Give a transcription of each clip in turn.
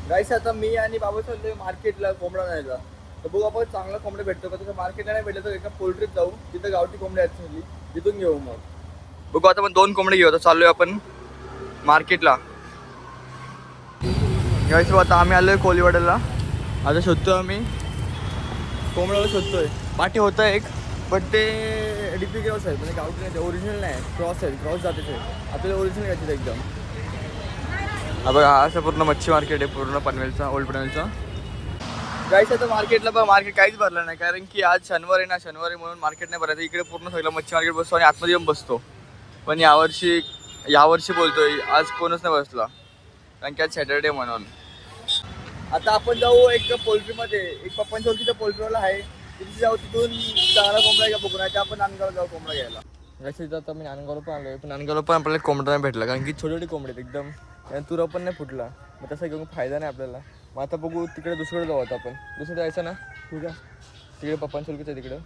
गाईस आता मी आणि बाबा चाललोय मार्केटला कोंबडा न्यायला. तर बघू आपण चांगला कोंबडा भेटतो का, तसं मार्केटला नाही भेटलं तर एका पोल्ट्रीत जाऊ, तिथं गावठी कोंबड्या आहेत सगळी, तिथून घेऊ. मग बघू आता आपण 2 कोंबडे घेऊ. आता चाललोय आपण मार्केटला. गाईस आता आम्ही आलोय कोलीवाड्याला. आता शोधतोय आम्ही कोंबड्याला शोधतोय. पाठी होतं एक, पण ते डीपी क्रॉस आहे, म्हणजे गावठी नाही, ओरिजिनल नाही, क्रॉस आहे, क्रॉस जातीच आहे. आपल्याला ओरिजिनल घ्यायचं एकदम. हा बघा, असं पूर्ण मच्छी मार्केट आहे, पूर्ण पनवेलचा, ओल्ड पनवेलचा. जायचं तर मार्केटला, पण मार्केट काहीच भरलं नाही, कारण की आज शनिवार आहे ना, शनिवारी म्हणून मार्केट नाही भरायचं. इकडे पूर्ण सगळं मच्छी मार्केट बसतो आणि आतमध्ये येऊन बसतो. पण यावर्षी बोलतोय आज कोणच नाही बसला, कारण की आज सॅटर्डे म्हणून. आता आपण जाऊ एक पोल्ट्रीमध्ये, एक पप्पांच्या ओळखीचं पोल्ट्रीवाला आहे, तिथे जाऊ. तिथून चांगला कोंबडा घ्या बघून, आता आपण नांदगावला जाऊ कोंबडा घ्यायला. जायचं आता मी नांदगावला पण आलोय, पण नांदगावला पण आपल्याला कोंबडा नाही भेटला, कारण की छोटे छोटे कोंबडे आहेत एकदम, आणि तुरा पण नाही फुटला. मग तसं घेऊन फायदा नाही आपल्याला. मग आता बघू तिकडे दुसरीकडे जाऊ. आता आपण दुसरीकडे जायचं ना, कुठं तिकडे पप्पांच्या ओळखीचं आहे तिकडं.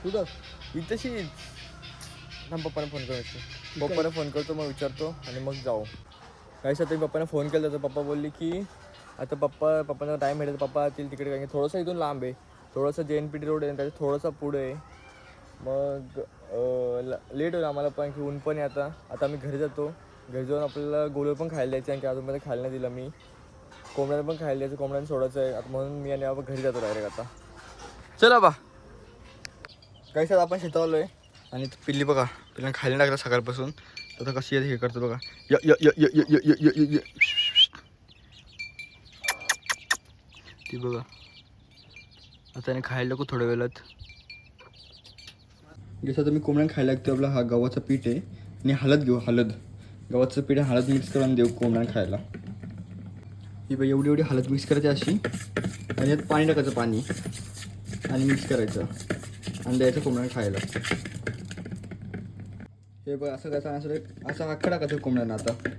कुठं इथंशीच ना. पप्पाने फोन करायचं, पप्पाने फोन करतो, मग विचारतो आणि मग जाऊ. काही तरी पप्पाने फोन केला तर पप्पा बोलली की आता पप्पांना टाईम भेटेल, पप्पा येतील तिकडे, कारण की थोडंसं इथून लांब आहे, थोडंसं JNPT रोड आहे, त्याच्या थोडंसं पुढे आहे. मग लेट होईल आम्हाला पण, की ऊन पण आहे. आता आम्ही घरी जातो. घरी जाऊन आपल्याला गोळे पण खायला द्यायचे, आणि की अजूनमध्ये खायला नाही दिलं मी. कोंबड्याला पण खायला द्यायचं, कोंबड्याने सोडायचं आहे आता, म्हणून मी आणि बाबा घरी जातो डायरेक्ट. आता चला बा. काही साथ आपण शेतावलो आहे, आणि पिल्ली बघा, पिल्लांना खायला टाकलं सकाळपासून. तर कशी हे करतो बघा. य य य य य य य य य ती बघा. आता त्याने खायला नको थोड्या वेळात. जसं तुम्ही कोंबड्याला खायला लागतो, आपला हा गव्हाचं पीठ आहे, आणि हळद घेऊ. गव्हाचं पीठ आणि हळद मिक्स करून देऊ कोंबड्याला खायला. ही बघ, एवढी हळद मिक्स करायची अशी, आणि यात पाणी टाकायचं, पाणी आणि मिक्स करायचं आणि द्यायचं कोंबड्याला खायला. हे बघ, असं त्याचा असं अख्खा टाकायचं कोंबड्यांना.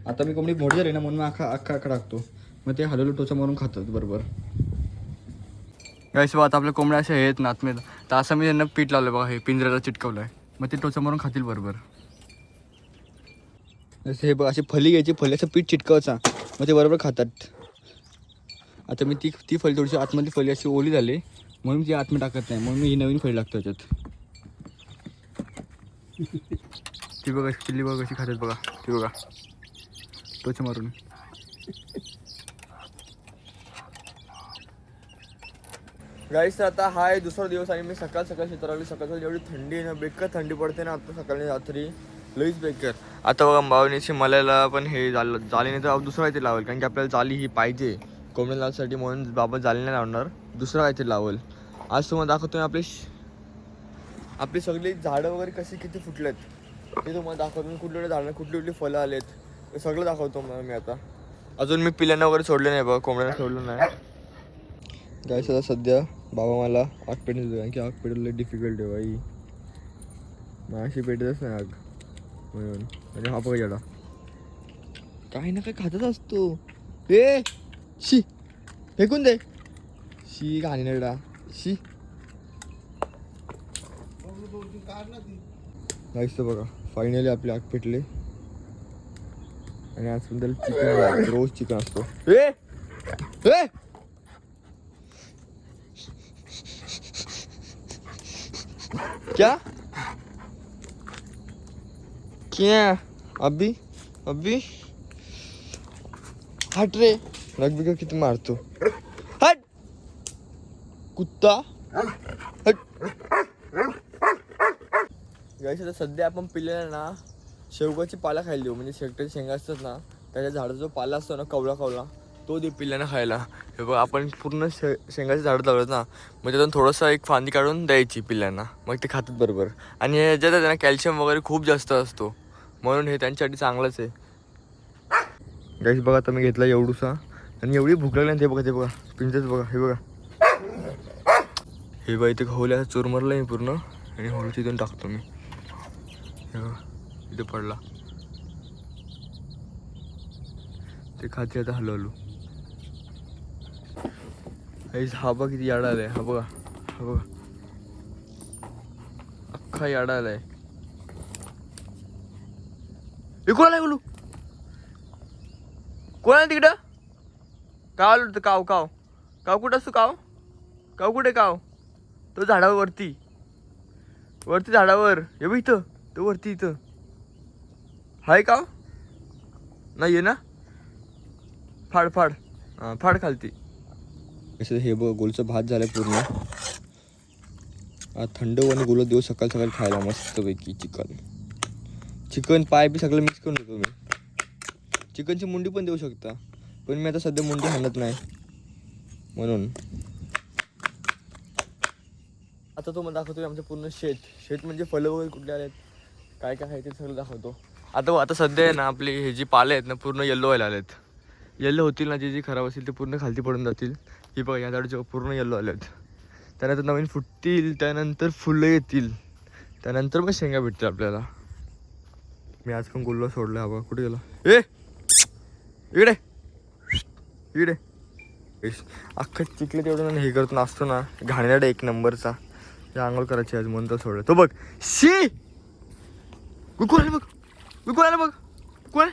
आता मी कोंबडी मोठी झाली ना, म्हणून मी अख्खा टाकतो. मग ते हलवलं टोचा मारून खातात बरोबर. गाईस आता आपल्या कोंबड्या अशा आहेत ना आतमध्ये, तर असं मी त्यांना पीठ लावलं बघा, हे पिंजऱ्याला चिटकवलं आहे, मग ते टोचा मारून खातील बरोबर. जसं हे बघ, अशी फली घ्यायची, फली असं पीठ चिटकावचा, मग ते बरोबर खातात. आता मी ती फली थोडीशी आतमधली फली अशी ओली झाली, म्हणून ती आतमध्ये टाकत नाही, म्हणून मी ही नवीन फली लागतो त्याच्यात. ती बघा चिल्ली बघा कशी खातात बघा, ती बघा टोचा मारून. गाईस आता हा आहे दुसरा दिवस, आणि मी सकाळ शेतात आली. सकाळ एवढी थंडी आहे ना, बेकार थंडी पडते ना आता सकाळी रात्री, लईच बेकार. आता बघा बावणीची मलायला पण हे जाली नाही तर दुसरं काहीतरी लावेल, कारण की आपल्याला जाली ही पाहिजे कोंबड्या लावण्यासाठी, म्हणून बाबा जाली नाही लावणार, दुसरं काहीतरी लावेल. आज तुम्हाला दाखवतो आपली सगळी झाडं वगैरे कशी किती फुटलेत ते तुम्हाला दाखवतो. मी कुठले झाडं, कुठली फळं आलेत ते सगळं दाखवतो मला मी. आता अजून मी पिल्यांना वगैरे सोडले नाही बघा, कोंबड्यांना सोडलं नाही. गाईस आता सध्या बाबा मला आग पेटून देतो, कारण की आग पेटवलं डिफिकल्ट आहे बाई, माझी पेटतच नाही आग म्हणून. आणि हा बघा येडा काही ना काही खातच असतो. ए शी, फेकून दे शी, घाणी नरडा शी. गाईस बघा, फायनली आपली आग पेटली, आणि आज पण चिकन, रोज चिकन असतो. ए ए क्या क्या अभी हट रे, रग्बी को किती मारतो, हट कुत्ता हट. गाईस आता सध्या आपण पिल्ल्याला ना शेवगाची पाला खायला देऊ, म्हणजे शेवट्याचे शेंगा असतात ना, त्याच्या झाडाचा जो पाला असतो ना, कवळा तो देऊ पिल्ल्यानं खायला. हे बघ, आपण पूर्ण शेंगाचे झाडं लावलं ना, मग त्यातून थोडंसं एक फांदी काढून द्यायची पिल्ल्यांना, मग ते खातात बरोबर. आणि ह्याच्यात त्यांना कॅल्शियम वगैरे खूप जास्त असतो, म्हणून हे त्यांच्यासाठी चांगलंच आहे. गाईस बघा, आता मी घेतला एवढूसा, आणि एवढी भूक लागली ना, ते बघा पिंजच बघा, हे बघा इथे होल्या चुरमरलं मी पूर्ण, आणि होळूची इथून टाकतो मी. हे बघा इथे पडला, ते खाते आता हलू. हा बघा किती याडा आलाय, हा बघा अख्खा याडा आलाय. कोणाला बोलू, कोण आहे तिकडं? काव आलं काव काव काव कुठं असतो काव? काव कुठे काव? तो झाडावर वरती वरती झाडावर. हे बघ इथं, तो वरती इथं हाय काव? नाही आहे ना? फाड फाड, हां फाड खालती. कसं हे बघ गोलचं भात झालं पूर्ण. थंड आणि गोल देऊ सकाळी सकाळी खायला मस्तपैकी. चिकन पाय बी सगळं मिक्स करून देतो मी. चिकनची मुंडी पण देऊ शकता, पण मी आता सध्या मुंडी आणत नाही म्हणून. आता तो मला दाखवतो आमचं पूर्ण शेत म्हणजे फळं वगैरे कुठले आलेत, काय काय आहे ते सगळं दाखवतो. आता सध्या आहे ना आपली हे जी पाले आहेत ना पूर्ण येल्लो व्हायला आलेत. येल्लो होतील ना, जी खराब असेल ते पूर्ण खालती पडून जातील. ही बघा या झाडाचे पूर्ण येल्लो आलेत. त्यानंतर नवीन फुटतील, त्यानंतर फुलं येतील, त्यानंतर मग शेंगा भेटतील आपल्याला. मी आज पण गुल्ला सोडला. हा बघा कुठे गेला? इकडे इकडे. अख्खं चिखले तेवढं हे करतो असतो ना, घाणेरडा एक नंबरचा. त्या आंघोळ करायची आज म्हणून तर सोडलं. तो बघ शी कोण आलं बघ, कोण आलं बघ, कोण?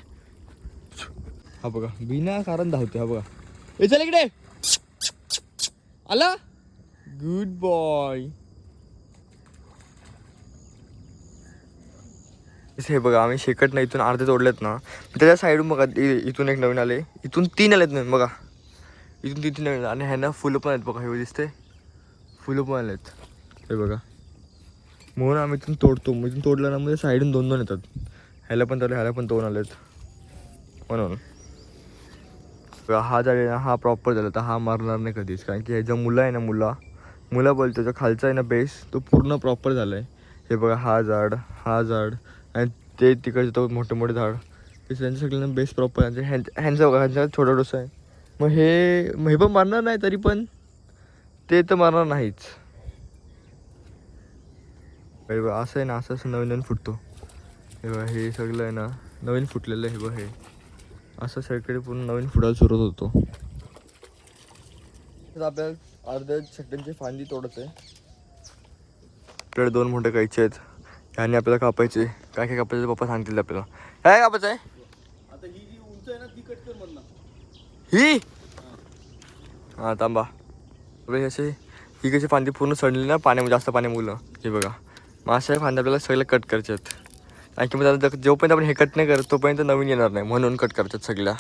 हा बघा बिना कारण धावते. हा बघा हे चल इकडे आला. Good boy. हे बघा आम्ही शेकट नाही इथून अर्धे तोडलेत ना, त्याच्या साईडून बघा इथून एक नवीन आले, इथून 3 आलेत नवीन बघा. इथून 3 नवीन आणि ह्यांना फुलं पण आहेत बघा. हे दिसते फुलं पण आलेत हे बघा. म्हणून आम्ही इथून तोडतो. इथून तोडलं ना म्हणजे साईडून 2 येतात. ह्याला पण तोडले, ह्याला पण 2 आलेत म्हणून. हा झाले ना, हा प्रॉपर झाला तर हा मारणार नाही कधीच, कारण की ह्याचा मुलं आहे ना, मुला बोलतो त्याचा खालचा आहे ना बेस, तो पूर्ण प्रॉपर झाला आहे. हे बघा हा झाड आणि ते तिकडचे तो मोठे मोठे झाड, ते त्यांच्या सगळ्यांना बेस प्रॉपर आहे. ह्यांचं बघा, ह्यांचा छोटा डोसा आहे. मग हे पण मारणार नाही, तरी पण ते तर मारणार नाहीच. बघा असं आहे ना, असं नवीन फुटतो. हे बघा हे सगळं आहे ना नवीन फुटलेलं आहे. हे बघा हे असं सगळीकडे पूर्ण नवीन फुटायला सुरुवात होतो. आपल्याला अर्ध्या चट्ट्यांची फांदी तोडत आहे. आपल्याकडे 2 मोठे कैचे आहेत, ह्याने आपल्याला कापायचे. काय काय कापायचे पप्पा सांगतील आपल्याला. काय कापायचं आहे आता? ही जी उंच आहे ना ती कट कर म्हणा. ही हां तांबा असे. ही कशी फांदी पूर्ण सडली ना पाण्यामुळे, जास्त पाण्यामुळं. हे बघा मग अशा फांद्या आपल्याला सगळ्या कट करायच्या आहेत. आणखी मग त्याला जोपर्यंत आपण हे कट नाही करत तोपर्यंत नवीन येणार नाही, म्हणून कट करायच्यात सगळ्या.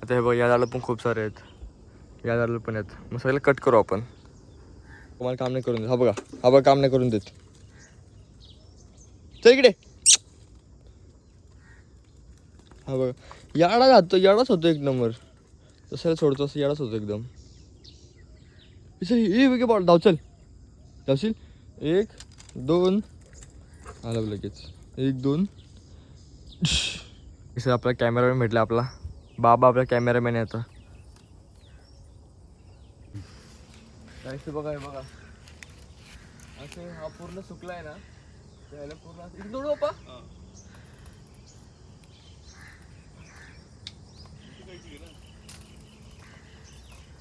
आता हे बघा या झाडाला पण खूप सारे आहेत, या झाडाला पण आहेत. मग सगळ्याला कट करू आपण. तुम्हाला काम नाही करून देत. हा बघा काम नाही करून देत. चल इकडे. हा बघा याडा जातो, याडाच होतो एक नंबर. तसं सोडतो असं याडाच होतो एकदम. बघे बॉल धावशील 1 2 आला लगेच 1 2. सर आपला कॅमेरामॅन भेटला, आपला बाबा आपला कॅमेरामॅन आहे आता. काय बघा हे बघा असं हा पूर्ण सुकला आहे ना, त्याला पूर्ण तोडू बाप्पा.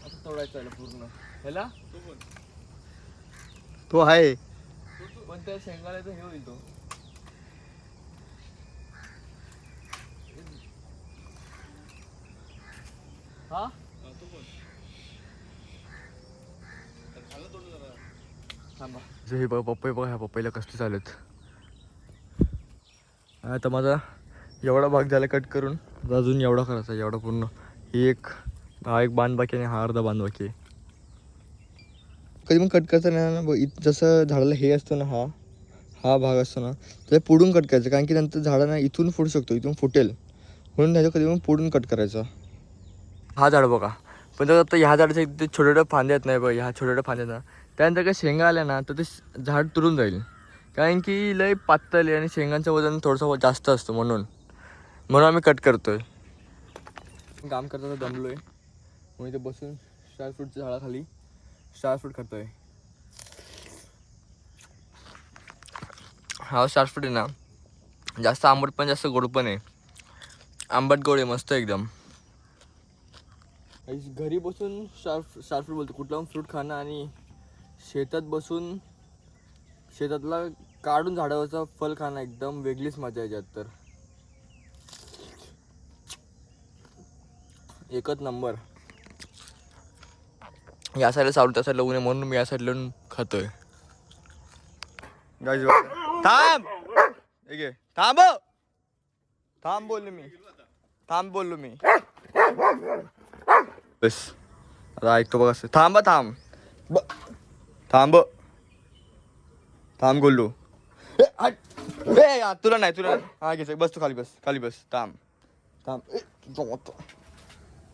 आता तोडायचं आहे पूर्ण ह्याला. तो आहे पण त्या शेंगाला तर हे होईल. तो हा हे बघा पप्पा बघा, ह्या पप्पाला कसले चालेत. आता माझा एवढा भाग झाला कट करून, अजून एवढा करायचा. एवढा पूर्ण हा एक बांध बाकी आणि हा अर्धा बांध बाकी. कधी पण कट करताना ना जसं झाडाला हे असतं ना, हा भाग असतो ना त्याला पुढून कट करायचं, कारण की नंतर झाडांना इथून फुटू शकतो, इथून फुटेल म्हणून त्याच्या कधी पण पुढून कट करायचा. हा झाड बघा, पण जर आता ह्या झाडाचे ते छोटे छोटे फांदे आहेत नाही बघा, ह्या छोट्या छोट्या फांद्या ना, त्यानंतर काही शेंगा आल्या ना तर ते झाड तुरून जाईल, कारण की लय पातळ आणि शेंगांचं वजन थोडंसं जास्त असतं. म्हणून आम्ही कट करतोय. काम करताना दमलो आहे मग इथे बसून स्टार फ्रूटच्या झाडाखाली स्टार फ्रूट खातोय. हा स्टार फ्रूट आहे ना, जास्त आंबट पण जास्त गोड पण आहे. आंबट गोड आहे मस्त एकदम. घरी बसून स्टार फ्रूट बोलतो, कुठला पण फ्रूट खाणं आणि शेतात बसून शेतातला काढून झाडावरचा फल खाणं एकदम वेगळीच मजा आहे त्यात. तर एकच नंबर. या साईडला चालू त्या साईडला ऊन आहे म्हणून मी या साईडला खातोय. थांब थांब थांब बोललो मी बस. आता ऐकतो बघ असं. थांब थांब गोल्लू. तुला नाही हा घे बस. तू खाली बस.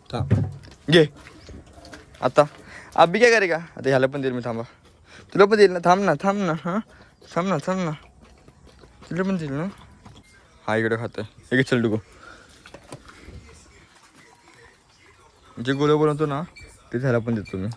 थांब घे. आता अभि काय करे का आता. ह्याला पण देईल मी. थांबा तुला पण देईल ना. थांब ना हा. थांब ना तुला पण देईल ना. हा इकडे खातोय. एक चल डुगो. जे गोळं बनवतो ना ते ह्याला पण देतो मी.